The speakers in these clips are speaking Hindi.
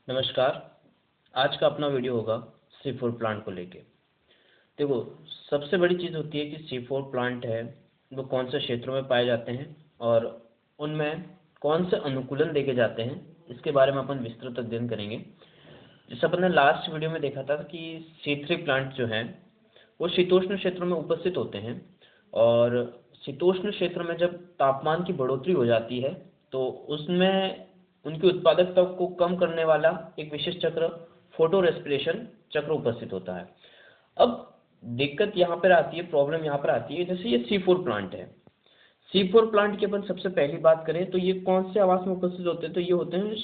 नमस्कार। आज का अपना वीडियो होगा C4 प्लांट को लेके। देखो, सबसे बड़ी चीज़ होती है कि C4 प्लांट है वो कौन से क्षेत्रों में पाए जाते हैं और उनमें कौन से अनुकूलन देखे जाते हैं, इसके बारे में अपन विस्तृत अध्ययन करेंगे। जैसे अपन ने लास्ट वीडियो में देखा था कि C3 प्लांट जो हैं वो शीतोष्ण क्षेत्रों में उपस्थित होते हैं और शीतोष्ण क्षेत्र में जब तापमान की बढ़ोतरी हो जाती है तो उसमें उनकी उत्पादकता को कम करने वाला एक विशेष चक्र फोटो रेस्पिरेशन चक्र उपस्थित होता है। अब दिक्कत यहाँ पर आती है, प्रॉब्लम यहाँ पर आती है, जैसे ये C4 प्लांट है। C4 प्लांट की अपन सबसे पहली बात करें तो ये कौन से आवास में उपस्थित होते हैं, तो ये होते हैं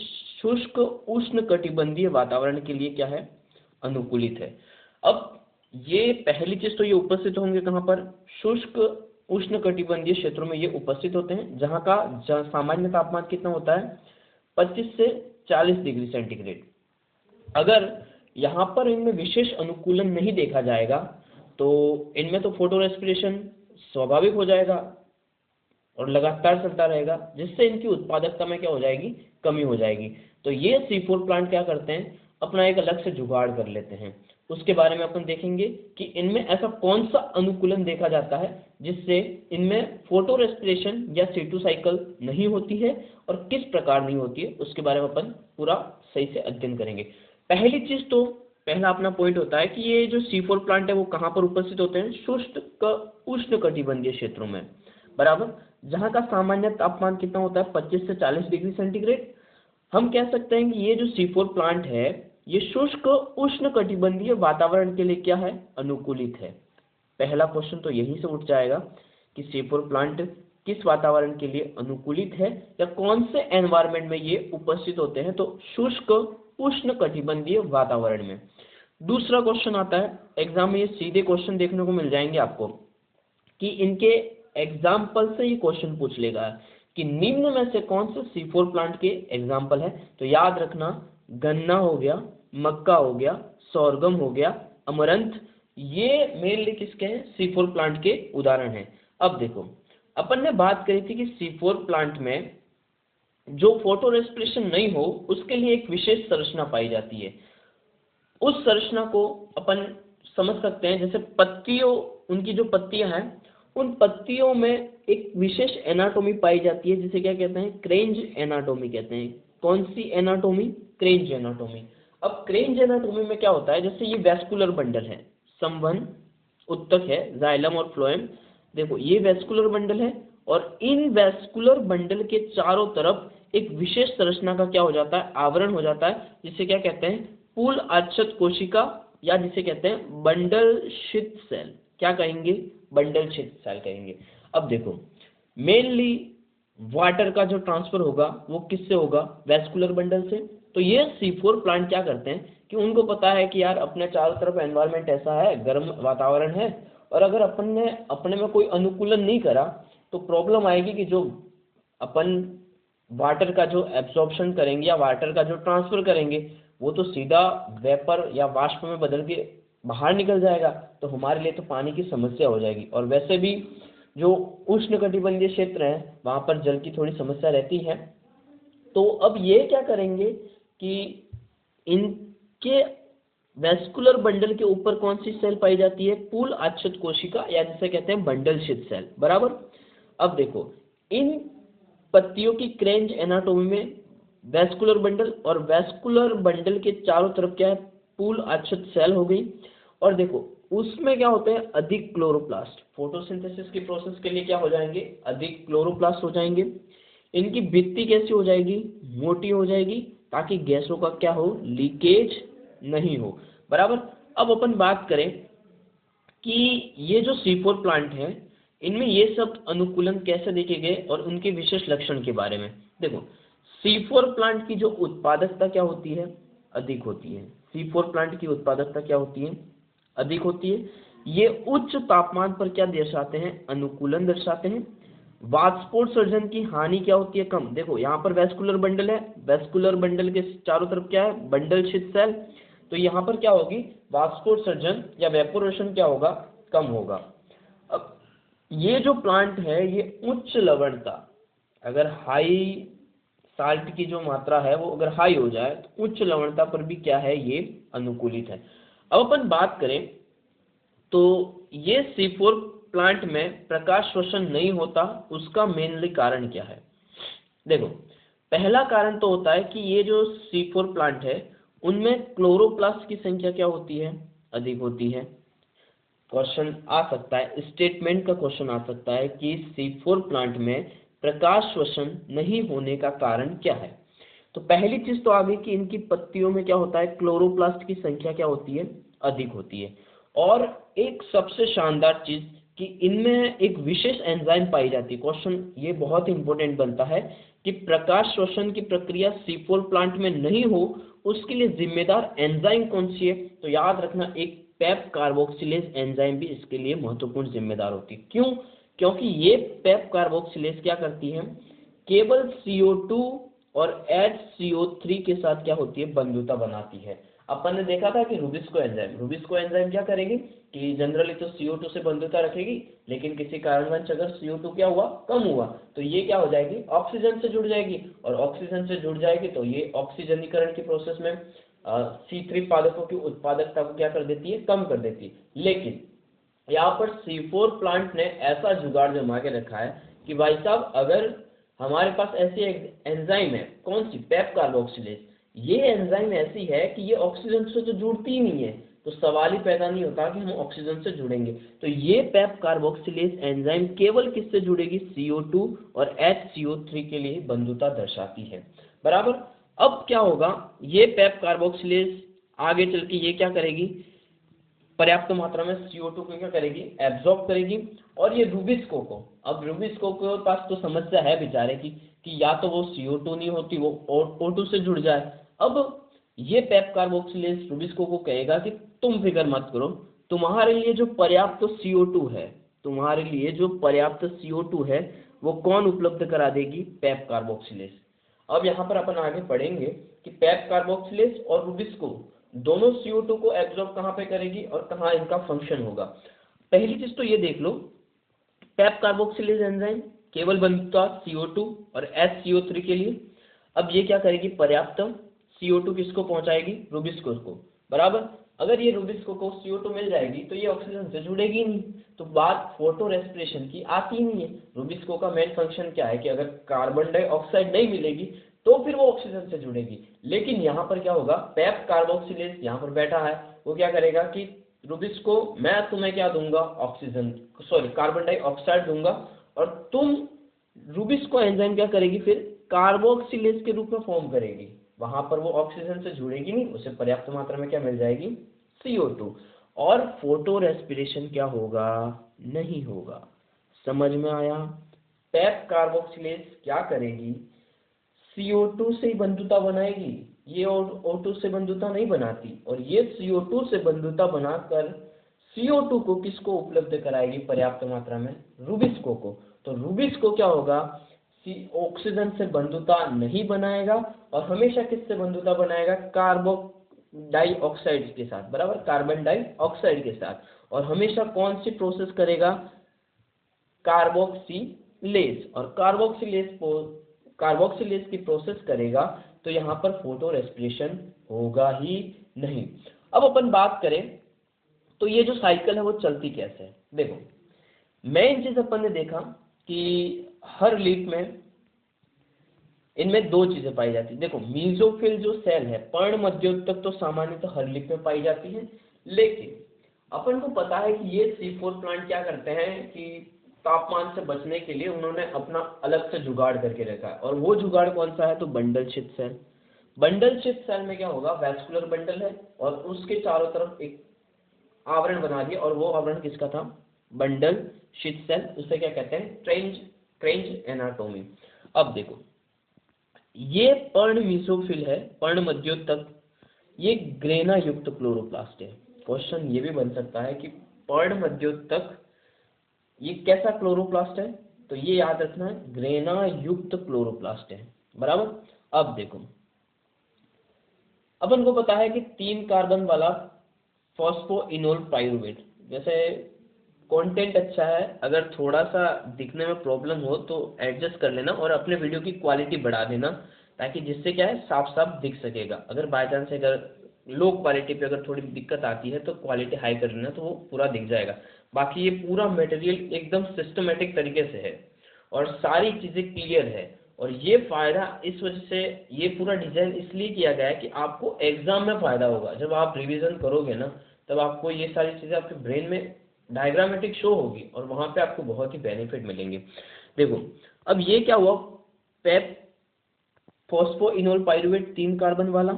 शुष्क उष्ण कटिबंधीय वातावरण के लिए क्या है, अनुकूलित है। अब ये पहली चीज तो ये उपस्थित होंगे कहाँ पर, शुष्क उष्ण कटिबंधीय क्षेत्रों में ये उपस्थित होते हैं, जहाँ का सामान्य तापमान कितना होता है, 25 से 40 डिग्री सेंटीग्रेड। अगर यहाँ पर इनमें विशेष अनुकूलन नहीं देखा जाएगा तो इनमें तो फोटो रेस्पिरेशन स्वाभाविक हो जाएगा और लगातार चलता रहेगा, जिससे इनकी उत्पादकता में क्या हो जाएगी, कमी हो जाएगी। तो ये C4 प्लांट क्या करते हैं, अपना एक अलग से जुगाड़ कर लेते हैं। उसके बारे में अपन देखेंगे कि इनमें ऐसा कौन सा अनुकूलन देखा जाता है जिससे इनमें फोटो रेस्पिरेशन या C2 साइकिल नहीं होती है और किस प्रकार नहीं होती है, उसके बारे में अपन पूरा सही से अध्ययन करेंगे। पहली चीज तो पहला अपना पॉइंट होता है कि ये जो C4 प्लांट है वो कहाँ पर उपस्थित होते हैं, शुष्क उष्ण कटिबंधीय क्षेत्रों में, बराबर, जहाँ का सामान्य तापमान कितना होता है, 25 से 40 डिग्री सेंटीग्रेड। हम कह सकते हैं कि ये जो C4 प्लांट है ये शुष्क उष्ण कटिबंधीय वातावरण के लिए क्या है, अनुकूलित है। पहला क्वेश्चन तो यहीं से उठ जाएगा कि C4 प्लांट किस वातावरण के लिए अनुकूलित है या कौन से एनवायरनमेंट में ये उपस्थित होते हैं, तो शुष्क उष्ण कटिबंधीय वातावरण में। दूसरा क्वेश्चन आता है एग्जाम में, ये सीधे क्वेश्चन देखने को मिल जाएंगे आपको कि इनके एग्जाम्पल से ये क्वेश्चन पूछ लेगा कि निम्न में से कौन से C4 प्लांट के एग्जाम्पल है। तो याद रखना, गन्ना हो गया, मक्का हो गया, सोरगम हो गया, अमरंथ, ये मेनली किसके हैं, C4 प्लांट के उदाहरण हैं। अब देखो, अपन ने बात करी थी कि C4 प्लांट में जो फोटो रेस्पिरेशन नहीं हो उसके लिए एक विशेष संरचना पाई जाती है। उस संरचना को अपन समझ सकते हैं जैसे पत्तियों, उनकी जो पत्तियां हैं उन पत्तियों में एक विशेष एनाटोमी पाई जाती है जिसे क्या कहते हैं, क्रेंज एनाटोमी कहते हैं। कौन सी एनाटोमी, क्रेंज एनाटोमी। अब क्रेंज एनाटोमी में क्या होता है, जैसे ये वेस्कुलर बंडल है, संवहन उत्तक है, जाइलम और फ्लोएम। देखो ये वेस्कुलर बंडल है और इन वेस्कुलर बंडल के चारों तरफ एक विशेष संरचना का क्या हो जाता है, आवरण हो जाता है, जिसे क्या कहते हैं, पूल आच्छादित कोशिका, या जिसे कहते हैं बंडल शीथ सेल। क्या कहेंगे, बंडल शीथ सेल कहेंगे। अब देखो, मेनली वाटर का जो ट्रांसफर होगा वो किससे होगा, वेस्कुलर बंडल से। तो ये C4 प्लांट क्या करते हैं कि उनको पता है कि यार अपने चारों तरफ एनवायरनमेंट ऐसा है, गर्म वातावरण है, और अगर अपन ने अपने में कोई अनुकूलन नहीं करा तो प्रॉब्लम आएगी कि जो अपन वाटर का जो एब्जॉर्प्शन करेंगे या वाटर का जो ट्रांसफर करेंगे वो तो सीधा वेपर या वाष्प में बदल के बाहर निकल जाएगा, तो हमारे लिए तो पानी की समस्या हो जाएगी। और वैसे भी जो उष्णकटिबंधीय क्षेत्र है वहाँ पर जल की थोड़ी समस्या रहती है। तो अब ये क्या करेंगे कि इनके वेस्कुलर बंडल के ऊपर कौन सी सेल पाई जाती है, पूल आच्छादित कोशिका, या जिसे कहते हैं बंडल शीथ सेल, बराबर। अब देखो, इन पत्तियों की क्रेंज एनाटोमी में वेस्कुलर बंडल और वेस्कुलर बंडल के चारों तरफ क्या है, पूल आच्छादित सेल हो गई। और देखो उसमें क्या होते हैं, अधिक क्लोरोप्लास्ट, फोटोसिंथेसिस की प्रोसेस के लिए क्या हो जाएंगे, अधिक क्लोरोप्लास्ट हो जाएंगे। इनकी भित्ति कैसी हो जाएगी, मोटी हो जाएगी, ताकि गैसों का क्या हो, लीकेज नहीं हो, बराबर। अब अपन बात करें कि ये जो C4 प्लांट है इनमें ये सब अनुकूलन कैसे देखे गए और उनके विशेष लक्षण के बारे में। देखो, C4 प्लांट की जो उत्पादकता क्या होती है, अधिक होती है। C4 प्लांट की उत्पादकता क्या होती है, अधिक होती है। ये उच्च तापमान पर क्या दर्शाते हैं, अनुकूलन दर्शाते हैं। वाष्पोत्सर्जन की हानि क्या होती है, कम। देखो यहाँ पर वेस्कुलर बंडल है, वेस्कुलर बंडल के चारों तरफ क्या है, बंडल शीथ सेल, तो यहाँ पर क्या होगी, वाष्पोत्सर्जन या वेपोरेशन क्या होगा, कम होगा। अब ये जो प्लांट है ये उच्च लवणता, अगर हाई साल्ट की जो मात्रा है वो अगर हाई हो जाए तो उच्च लवणता पर भी क्या है, ये अनुकूलित है। अब अपन बात करें तो ये C4 प्लांट में प्रकाश शोषण नहीं होता, उसका मेनली कारण क्या है? देखो, पहला कारण तो होता है कि ये जो C4 प्लांट है उनमें क्लोरोप्लास्ट की संख्या क्या होती है, अधिक होती है। क्वेश्चन आ सकता है, स्टेटमेंट का क्वेश्चन आ सकता है कि C4 प्लांट में प्रकाश शोषण नहीं होने का कारण क्या है। तो पहली चीज तो आ गई कि इनकी पत्तियों में क्या होता है, क्लोरोप्लास्ट की संख्या क्या होती है, अधिक होती है। और एक सबसे शानदार चीज कि इनमें एक विशेष एंजाइम पाई जाती है। क्वेश्चन ये बहुत इंपॉर्टेंट बनता है कि प्रकाश शोषण की प्रक्रिया C4 प्लांट में नहीं हो, उसके लिए जिम्मेदार एंजाइम कौन सी है? तो याद रखना, एक पेप कार्बोक्सिलेज एंजाइम भी इसके लिए महत्वपूर्ण जिम्मेदार होती है। क्यों? क्योंकि ये पेप कार्बोक्सिलेज क्या करती है, केवल CO2 और HCO3 के साथ क्या होती है, बंधुता बनाती है। अपन ने देखा था कि रुबिस्को एंजाइम क्या करेगी कि जनरली तो CO2 से बंधुता रखेगी, लेकिन किसी कारणवश अगर CO2 क्या हुआ, कम हुआ, तो ये क्या हो जाएगी, ऑक्सीजन से जुड़ जाएगी। और ऑक्सीजन से जुड़ जाएगी तो ये ऑक्सीजनीकरण की प्रोसेस में C3 पादपों की उत्पादकता को क्या कर देती है, कम कर देती है। लेकिन यहाँ पर C4 प्लांट ने ऐसा जुगाड़ जमा के रखा है कि भाई साहब, अगर हमारे पास ऐसी एंजाइम है, कौन सी, पेप कार्बोक्सिलेज, ये एंजाइम ऐसी है कि ये ऑक्सीजन से तो जुड़ती ही नहीं है, तो सवाल ही पैदा नहीं होता कि हम ऑक्सीजन से जुड़ेंगे। तो ये पेप कार्बोक्सिलेज एंजाइम केवल किससे जुड़ेगी, CO2 और HCO3 के लिए बंधुता दर्शाती है, बराबर। अब क्या होगा, ये पेप कार्बोक्सिलेज आगे चल के ये क्या करेगी, पर्याप्त मात्रा में CO2 को क्या करेगी, एब्जॉर्ब करेगी। और ये रुबिस्को को, अब रुबिस्को के पास तो समस्या है बेचारे की कि या तो वो CO2 नहीं होती, वो O2 से जुड़ जाए। अब ये पेप कार्बोक्सिलेज रुबिस्को को कहेगा कि तुम फिक्र मत करो, तुम्हारे लिए जो पर्याप्त CO2 है, तुम्हारे लिए जो पर्याप्त CO2 है वो कौन उपलब्ध करा देगी, पेप कार्बोक्सिलेज। अब यहाँ पर अपन आगे पढ़ेंगे कि पेप कार्बोक्सिलेज और रुबिस्को दोनों CO2 को एब्जॉर्ब कहाँ पे करेगी और कहाँ इनका फंक्शन होगा। पहली चीज तो ये देख लो, पेप कार्बोक्सिलेज एंजाइम केवल बनता CO2 और HCO3 के लिए। अब ये क्या करेगी, पर्याप्त CO2 किसको पहुंचाएगी, रुबिस्को को, बराबर। अगर ये रुबिस्को को CO2 मिल जाएगी तो ये ऑक्सीजन से जुड़ेगी नहीं, तो बात फोटो रेस्पिरेशन की आती ही नहीं है। रुबिस्को का मेन फंक्शन क्या है कि अगर कार्बन डाइऑक्साइड नहीं मिलेगी तो फिर वो ऑक्सीजन से जुड़ेगी। लेकिन यहाँ पर क्या होगा, पेप कार्बोक्सिलेज यहाँ पर बैठा है, वो क्या करेगा कि रुबिस्को, मैं तुम्हें क्या दूंगा, ऑक्सीजन, सॉरी कार्बन डाइऑक्साइड दूंगा, और तुम, रुबिस्को एंजाइम क्या करेगी, फिर कार्बोक्सिलेज के रूप में फॉर्म करेगी। वहां पर वो ऑक्सीजन से जुड़ेगी नहीं, उसे पर्याप्त मात्रा में क्या मिल जाएगी, CO2। और फोटो रेस्पिरेशन क्या होगा, नहीं होगा। समझ में आया? पेप कार्बोक्सिलेज क्या करेगी, CO2 से ही बंधुता बनाएगी, ये O2 से बंधुता नहीं बनाती, और ये CO2 से बंधुता बनाकर CO2 को किसको उपलब्ध कराएगी पर्याप्त मात्रा में, रुबिस्को को। तो रुबिस्को क्या होगा, ऑक्सीजन से बंधुता नहीं बनाएगा और हमेशा किससे बंधुता बनाएगा, कार्बन डाइऑक्साइड के साथ, बराबर, कार्बन डाइऑक्साइड के साथ। और हमेशा कौन सी प्रोसेस करेगा, कार्बोक्सिलेज। और कार्बोक्सिलेज की प्रोसेस करेगा तो यहाँ पर फोटो रेस्पिरेशन होगा ही नहीं। अब अपन बात करें तो ये जो साइकिल है वो चलती कैसे है। देखो, मेन चीज अपन ने देखा कि हर लीफ में इनमें दो चीजें पाई जाती है। देखो, मीजोफिल जो सेल है पर्ण मध्योतक तो सामान्यतः हर लीफ में पाई जाती है, लेकिन अपन को पता है कि ये C4 प्लांट क्या करते हैं कि तापमान से बचने के लिए उन्होंने अपना अलग से जुगाड़ करके रखा है। और वो जुगाड़ कौन सा है, तो bundle sheath cell. Bundle sheath cell में क्या होगा, वैस्कुलर बंडल है और उसके चारों तरफ एक आवरण बना दिया, और वो आवरण किसका था, बंडल शीथ सेल। उसे क्या कहते हैं, क्रेंच एनाटोमी। अब देखो, ये पर्ण मीसोफिल है, पर्ण मध्योतक, ये ग्रेना युक्त क्लोरोप्लास्ट है। क्वेश्चन ये भी बन सकता है कि पर्ण मध्योतक ये कैसा क्लोरोप्लास्ट है, तो ये याद रखना है, ग्रेना युक्त क्लोरोप्लास्ट है, बराबर। अब देखो, अपन को पता है कि 3 कार्बन वाला फॉस्फोइनोल पाइरुवेट, जैसे कंटेंट अच्छा है, अगर थोड़ा सा दिखने में प्रॉब्लम हो तो एडजस्ट कर लेना और अपने वीडियो की क्वालिटी बढ़ा देना, ताकि जिससे क्या है साफ साफ दिख सकेगा। अगर बाय चांस अगर लो क्वालिटी पे अगर थोड़ी दिक्कत आती है तो क्वालिटी हाई कर लेना तो वो पूरा दिख जाएगा। बाकी ये पूरा मटेरियल एकदम सिस्टमेटिक तरीके से है और सारी चीज़ें क्लियर है। और ये फ़ायदा इस वजह से ये पूरा डिज़ाइन इसलिए किया गया है कि आपको एग्ज़ाम में फ़ायदा होगा। जब आप रिवीजन करोगे ना तब आपको ये सारी चीज़ें आपके ब्रेन में डायग्रामेटिक शो होगी और वहाँ पे आपको बहुत ही बेनिफिट मिलेंगे। देखो अब ये क्या हुआ, पेप फॉस्फोइनोल पाइरुवेट 3 कार्बन वाला।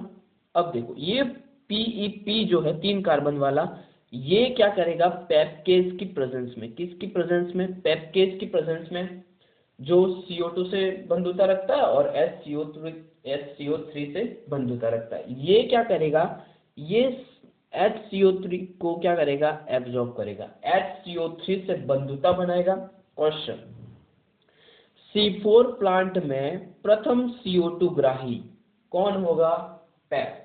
अब देखो ये पीईपी जो है 3 कार्बन वाला, ये क्या करेगा पेपकेज की प्रेजेंस में, किसकी प्रेजेंस में, पेपकेज की प्रेजेंस में, जो CO2 से बंधुता रखता है और HCO3 से बंधुता रखता है। ये क्या करेगा, ये HCO3 को क्या करेगा एब्जॉर्ब करेगा, HCO3 से बंधुता बनाएगा। क्वेश्चन, C4 प्लांट में प्रथम CO2 ग्राही कौन होगा, पेप।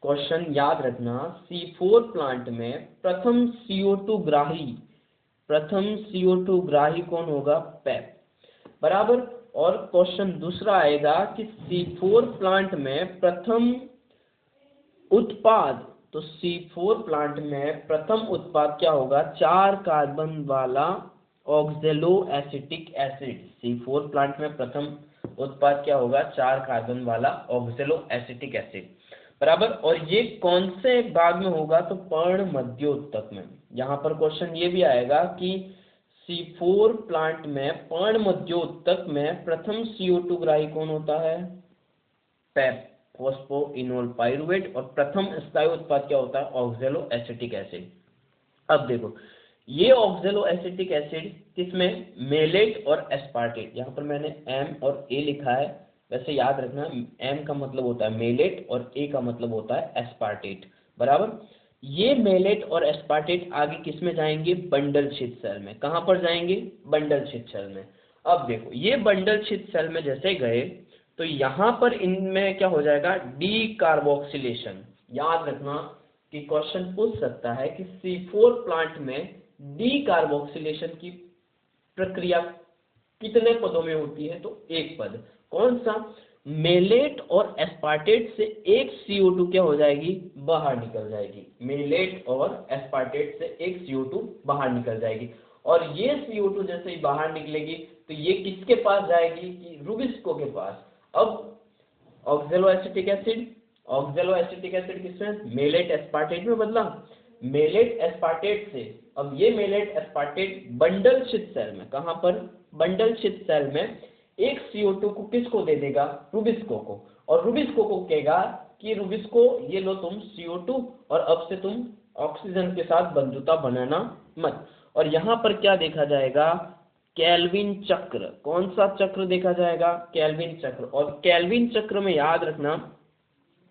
क्वेश्चन याद रखना, C4 प्लांट में प्रथम CO2 ग्राही कौन होगा, पेप, बराबर। और क्वेश्चन दूसरा आएगा कि C4 प्लांट में प्रथम उत्पाद, तो C4 प्लांट में प्रथम उत्पाद क्या होगा, 4 कार्बन वाला ऑक्जेलो एसिटिक एसिड। C4 प्लांट में प्रथम उत्पाद क्या होगा, 4 कार्बन वाला ऑक्जेलो एसिटिक एसिड, बराबर। और ये कौन से भाग में होगा, तो पर्ण मध्योत्तक में। यहाँ पर क्वेश्चन ये भी आएगा कि C4 प्लांट में पर्ण मध्योत्तक में प्रथम CO2 ग्राही कौन होता है, पेप फॉस्फोइनोल पाइरुवेट, और प्रथम स्थायी उत्पाद क्या होता है, ऑक्जेलो एसिटिक एसिड। अब देखो ये ऑक्जेलो एसिटिक एसिड किसमें, मेलेट और एस्पार्टेट। यहाँ पर मैंने M और A लिखा है, वैसे याद रखना M का मतलब होता है मेलेट और A का मतलब होता है एस्पार्टेट, बराबर। ये मेलेट और एस्पार्टेट आगे किस में जाएंगे, बंडल छिद सेल में। कहाँ पर जाएंगे, बंडल छिद सेल में। अब देखो ये बंडल छिद सेल में जैसे गए तो यहाँ पर इनमें क्या हो जाएगा, डी कार्बोक्सिलेशन। याद रखना कि क्वेश्चन पूछ सकता है कि C4 प्लांट में डी कार्बोक्सिलेशन की प्रक्रिया कितने पदों में होती है, तो एक पद। कौन सा, मेलेट और एस्पार्टेट से एक CO2 क्या हो जाएगी, बाहर निकल जाएगी। मेलेट और एस्पार्टेट से एक CO2 बाहर निकल जाएगी। और ये CO2 जैसे ही बाहर निकलेगी तो ये किसके पास जाएगी, कि रुबिस्को के पास। अब ऑक्जेलो एसिटिक एसिड किसमें, मेलेट एस्पार्टेट में बदला, मेलेट एस्पार्टेट से। अब ये मेलेट एस्पार्टेट बंडल छिद सेल में, कहां पर, बंडल छिद सेल में एक CO2 को किसको दे देगा, रुबिस्को को। और रुबिस्को को कहेगा कि रुबिस्को ये लो तुम CO2 और अब से तुम ऑक्सीजन के साथ बंधुता बनाना मत। और यहाँ पर क्या देखा जाएगा, केल्विन चक्र। कौन सा चक्र देखा जाएगा, केल्विन चक्र। और केल्विन चक्र में याद रखना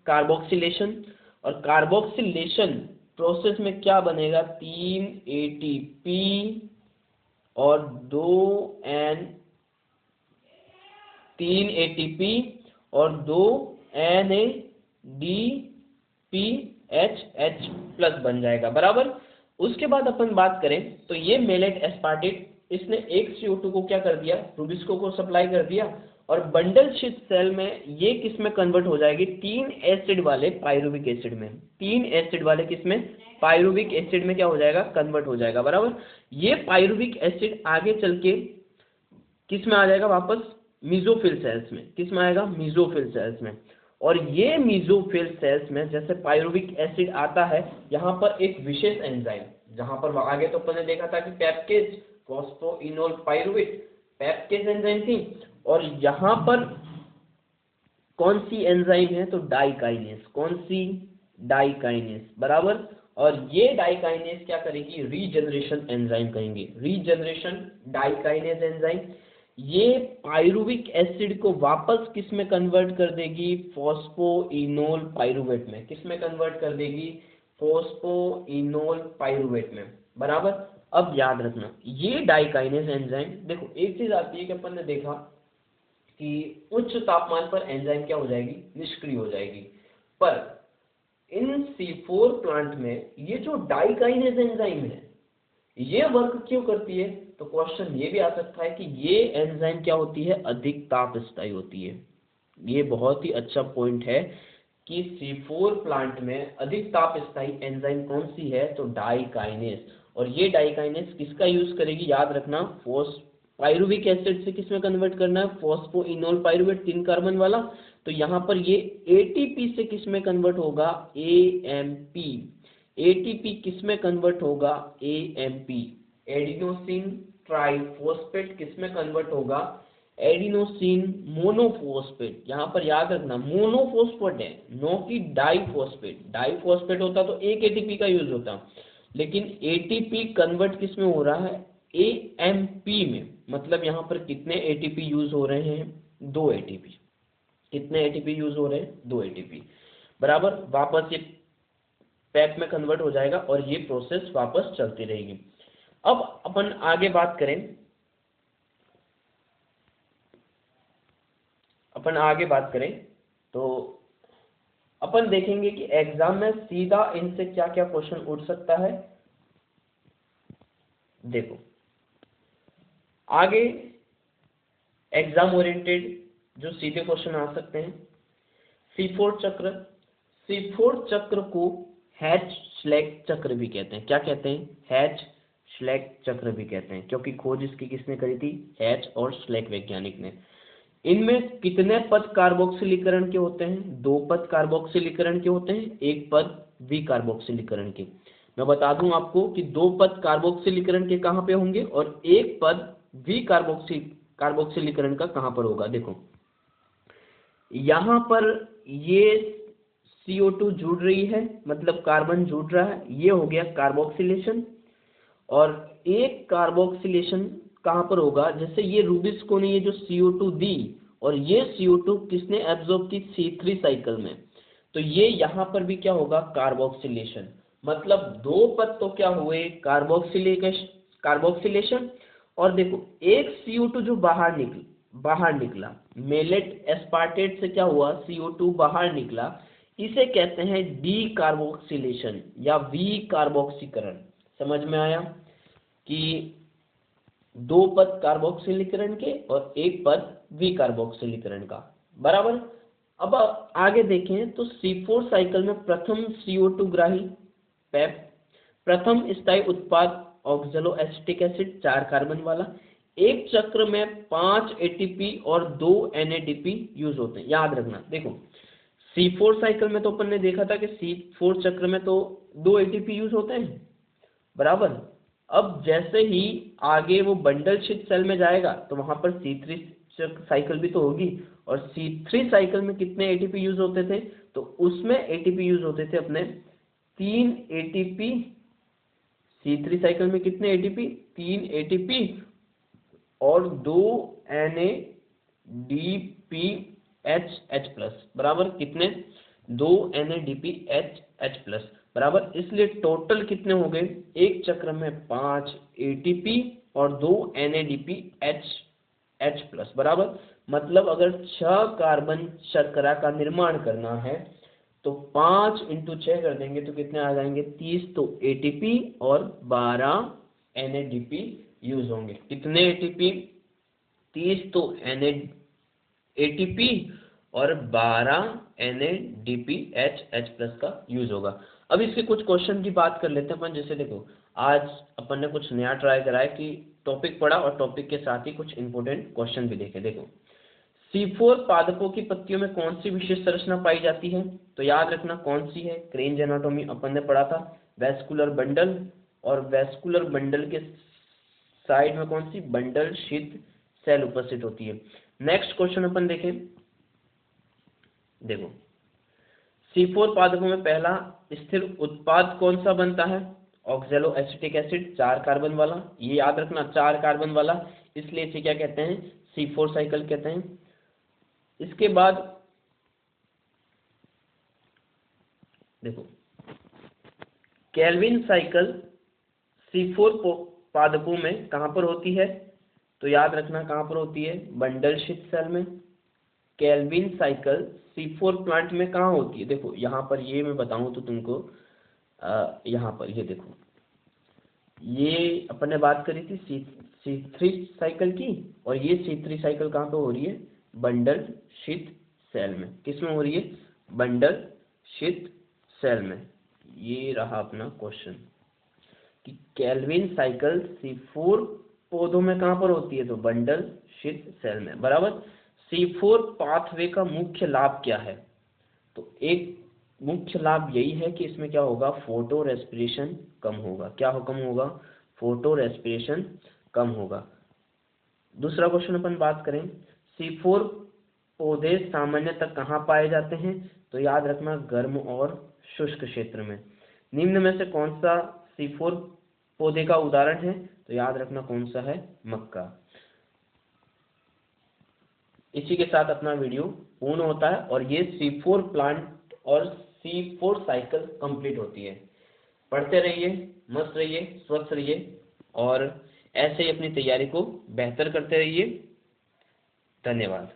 कार्बोक्सिलेशन, और कार्बोक्सिलेशन प्रोसेस में क्या बनेगा, 3 ATP और 2 NADPHH प्लस बन जाएगा, बराबर। उसके बाद अपन बात करें तो ये मेलेट एस्पार्टेट, इसने एक CO2 को क्या कर दिया, रुबिस्को को सप्लाई कर दिया। और बंडल छिद सेल में ये किस में कन्वर्ट हो जाएगी, 3 एसिड वाले पाइरुविक एसिड में। 3 एसिड वाले किसमें, पाइरुविक एसिड में क्या हो जाएगा, कन्वर्ट हो जाएगा, बराबर। ये पाइरुविक एसिड आगे चल के किस में आ जाएगा, वापस मीजोफिल सेल्स में। किस में आएगा, मीजोफिल सेल्स में। और ये मीजोफिल सेल्स में जैसे पाइरुविक एसिड आता है, यहाँ पर एक विशेष एंजाइम, जहाँ पर आगे तो अपन ने देखा था कि पेप्टेज फॉस्फोइनोल पाइरुवेट पेप्टेज एंजाइम थी, और यहाँ पर कौन सी एंजाइम है, तो डाइकाइनेस। कौन सी, डाइकाइनेस, बराबर। और ये डाइकाइनेस क्या करेगी, रीजनरेशन एंजाइम कहेंगे, रीजनरेशन डाइकाइनेस एंजाइम। ये पाइरुविक एसिड को वापस किस में कन्वर्ट कर देगी, फॉस्फोइनोल पाइरुवेट में। किस में कन्वर्ट कर देगी, फॉस्फोइनोल पाइरुवेट में, बराबर। अब याद रखना ये डाइकाइनेस एंजाइम, देखो एक चीज आती है कि अपन ने देखा कि उच्च तापमान पर एंजाइम क्या हो जाएगी, निष्क्रिय हो जाएगी। पर इन C4 प्लांट में ये जो डाइकाइनेस एंजाइम है ये वर्क क्यों करती है, तो क्वेश्चन ये भी आ सकता है कि ये एंजाइम क्या होती है, अधिक ताप स्थायी होती है। ये बहुत ही अच्छा पॉइंट है कि C4 प्लांट में अधिक ताप स्थायी एंजाइम कौन सी है, तो डाइकाइनेस। और ये डाइकाइनेस किसका यूज करेगी, याद रखना, पायरुविक एसिड से किसमें कन्वर्ट करना है, फॉस्फोइनोल पायरुवेट 3 कार्बन वाला। तो यहाँ पर ये एटीपी से किसमें कन्वर्ट होगा, एएमपी। एटीपी किसमें कन्वर्ट होगा, एएमपी। एडिनोसिन ट्राइफॉस्फेट किसमें कन्वर्ट होगा, एडिनोसिन मोनोफॉस्फेट। यहाँ पर याद रखना मोनोफॉस्फेट है, नो कि डाइफॉस्फेट। डाइफॉस्फेट होता तो एक एटीपी का यूज होता, लेकिन एटीपी कन्वर्ट किस में हो रहा है, एएमपी में। मतलब यहाँ पर कितने एटीपी यूज हो रहे हैं, 2 एटीपी। कितने एटीपी यूज हो रहे हैं, 2 एटीपी। बराबर, वापस ये पैप में कन्वर्ट हो जाएगा और ये प्रोसेस वापस चलती रहेगी। अब अपन आगे बात करें, तो अपन देखेंगे कि एग्जाम में सीधा इनसे क्या क्या क्वेश्चन उठ सकता है। देखो आगे एग्जाम ओरिएंटेड जो सीधे क्वेश्चन आ सकते हैं, C4 चक्र। C4 चक्र को हैच स्लैग चक्र भी कहते हैं। क्या कहते हैं, हैच स्लैग चक्र भी कहते हैं, क्योंकि खोज इसकी किसने करी थी, हैच और स्लैग वैज्ञानिक ने। इनमें कितने पद कार्बोक्सिलीकरण के होते हैं, 2 पद कार्बोक्सिलीकरण के होते हैं, 1 पद विकार्बोक्सिलीकरण के। मैं बता दूं आपको कि 2 पद कार्बोक्सिलीकरण के कहां पे होंगे और 1 पद कार्बोक्सिलीकरण का कहां पर होगा। देखो यहां पर ये CO2 जुड़ रही है, मतलब कार्बन जुड़ रहा है, ये हो गया कार्बोक्सिलेशन। और एक कार्बोक्सिलेशन कहां पर होगा, जैसे ये रूबिस्को ने ये जो CO2 दी और ये CO2 किसने एब्जॉर्ब की, C3 साइकिल में। तो ये यहां पर भी क्या होगा, कार्बोक्सिलेशन। मतलब 2 पद तो क्या हुए, कार्बोक्सिलेशन। और देखो एक CO2 जो बाहर निकला, मेलेट एस्पार्टेट से क्या हुआ, CO2 बाहर निकला, इसे कहते हैं डी कार्बोक्सिलेशन या वी कार्बोक्सीकरण। समझ में आया कि 2 पद कार्बोक्सिलीकरण के और 1 पद विकार्बोक्सिलीकरण का। बराबर। अब आगे देखें तो C4 साइकिल में प्रथम CO2 ग्राही पैप, प्रथम स्थायी उत्पाद ऑक्सैलो एसिटिक एसिड 4 कार्बन वाला। एक चक्र में 5 एटीपी और 2 NADP यूज होते हैं, याद रखना। देखो C4 साइकिल में तो अपन ने देखा था कि C4 चक्र में तो 2 एटीपी यूज होते हैं, बराबर। अब जैसे ही आगे वो बंडल शीट सेल में जाएगा तो वहां पर C3 साइकिल भी तो होगी, और C3 साइकिल में कितने एटीपी यूज होते थे, तो उसमें एटीपी यूज होते थे अपने 3 एटीपी। C3 साइकिल में कितने एटीपी, 3 एटीपी और 2 NADPH+, बराबर। कितने, 2 NADPH+, बराबर। इसलिए टोटल कितने हो गए, एक चक्र में 5 एटीपी और 2 NADPH+, बराबर। मतलब अगर 6 कार्बन शर्करा का निर्माण करना है तो 5 × 6 कर देंगे तो कितने आ जाएंगे, 30 तो एटीपी और 12 NADP यूज होंगे। कितने एटीपी, 30 तो एटीपी और 12 NADPH+ का यूज होगा। अब इसके कुछ क्वेश्चन की बात कर लेते हैं अपन। जैसे देखो आज अपन ने कुछ नया ट्राई करा है कि टॉपिक पढ़ा और टॉपिक के साथ ही कुछ इंपॉर्टेंट क्वेश्चन भी देखे। देखो C4 पादपों की पत्तियों में कौन सी विशेष संरचना पाई जाती है, तो याद रखना कौन सी है, क्रेंज एनाटॉमी अपन ने पढ़ा था। वेस्कुलर बंडल, और वेस्कुलर बंडल के साइड में कौन सी, बंडल शीथ सेल उपस्थित होती है। नेक्स्ट क्वेश्चन अपन देखें। देखो C4 पादपों में पहला स्थिर उत्पाद कौन सा बनता है, ऑक्सैलो एसिटिक एसिड 4 कार्बन वाला। ये याद रखना 4 कार्बन वाला, इसलिए इसे क्या कहते हैं, C4 साइकिल कहते हैं। इसके बाद देखो केल्विन साइकिल C4 पादपों में कहां पर होती है, तो याद रखना कहां पर होती है, बंडल शीथ सेल में। केल्विन साइकिल C4 प्लांट में कहां होती है, देखो यहां पर ये मैं बताऊं तो तुमको, यहां पर ये देखो, ये अपन ने बात करी थी C3 साइकिल की, और ये C3 साइकिल कहां पे हो रही है, बंडल शीथ सेल में। किस में हो रही है? बंडल शीत सेल में। ये रहा अपना क्वेश्चन कि केल्विन साइकिल C4 पौधों में कहां पर होती है? तो बंडल शीत सेल में, बराबर। C4 पाथवे का मुख्य लाभ क्या है? तो एक मुख्य लाभ यही है कि इसमें क्या होगा? फोटो रेस्पिरेशन कम होगा। क्या कम होगा? फोटो रेस्पिरेशन कम होगा। दूसरा क्वेश्चन अपन बात करें, C4 पौधे सामान्यतः कहाँ पाए जाते हैं? तो याद रखना गर्म और शुष्क क्षेत्र में। निम्न में से कौन सा C4 पौधे का उदाहरण है? तो याद रखना कौन सा है? मक्का। इसी के साथ अपना वीडियो पूर्ण होता है और ये C4 प्लांट और C4 साइकिल कंप्लीट होती है। पढ़ते रहिए, मस्त रहिए, स्वस्थ रहिए और ऐसे ही अपनी तैयारी को बेहतर करते रहिए। धन्यवाद।